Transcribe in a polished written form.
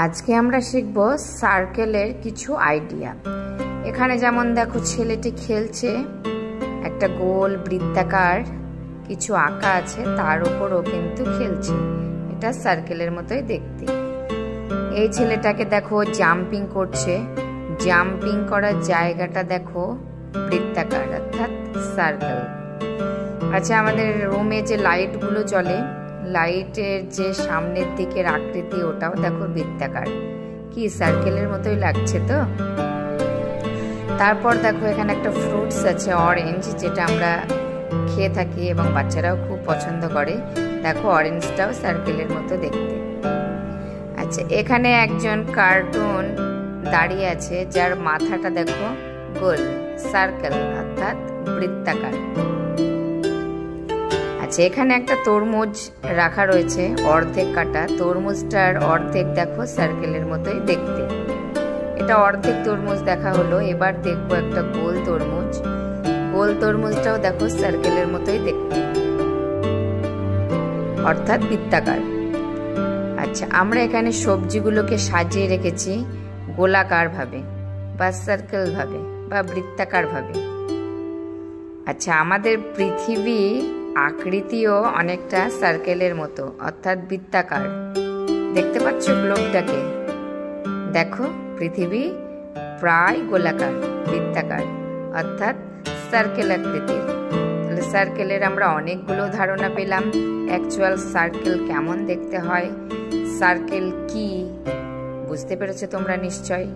আজকে আমরা শিখব সার্কেলের কিছু আইডিয়া। এখানে যেমন দেখো ছেলেটি খেলছে, একটা গোল বৃত্তাকার কিছু আঁকা আছে, তার উপরও কিন্তু খেলছে। এটা সার্কেলের মতোই দেখতে। এই ছেলেটাকে দেখো জাম্পিং করছে, জাম্পিং করার জায়গাটা দেখো বৃত্তাকার অর্থাৎ সার্কেল। আচ্ছা, আমাদের রুমে যে লাইটগুলো জ্বলে, লাইটের যে সামনের দিকের আকৃতি ওটাও দেখো বৃত্তাকার, কি সার্কেলের মতোই লাগছে তো। তারপর দেখো এখানে একটা ফ্রুটস আছে অরেঞ্জ, যেটা আমরা খেয়ে থাকি এবং বাচ্চারাও খুব পছন্দ করে। দেখো অরেঞ্জটাও সার্কেলের মতো দেখতে। আচ্ছা, এখানে একজন কার্টুন দাঁড়িয়ে আছে, যার মাথাটা দেখো গোল সার্কেল অর্থাৎ বৃত্তাকার। আচ্ছা, এখানে একটা তরমুজ রাখা রয়েছে অর্ধেক কাটা, তরমুজটার অর্ধেক দেখো সার্কেলের মতোই দেখতে। এটা অর্ধেক তরমুজ দেখা হলো, এবার দেখবো একটা গোল তরমুজ। গোল তরমুজটাও দেখো সার্কেলের মতোই দেখতে অর্থাৎ বৃত্তাকার। আচ্ছা, আমরা এখানে সবজিগুলোকে সাজিয়ে রেখেছি গোলাকার ভাবে বা সার্কেল ভাবে বা বৃত্তাকার ভাবে। আচ্ছা, আমাদের পৃথিবী আকৃতিও অনেকটা সার্কেলের মতো অর্থাৎ বৃত্তাকার। দেখতে পাচ্ছ গ্লোবটাকে? দেখো পৃথিবী প্রায় গোলাকার বৃত্তাকার অর্থাৎ সার্কেল আকৃতির। তাহলে সার্কেলের আমরা অনেকগুলো ধারণা পেলাম। অ্যাকচুয়াল সার্কেল কেমন দেখতে হয়, সার্কেল কি বুঝতে পেরেছো তোমরা নিশ্চয়ই।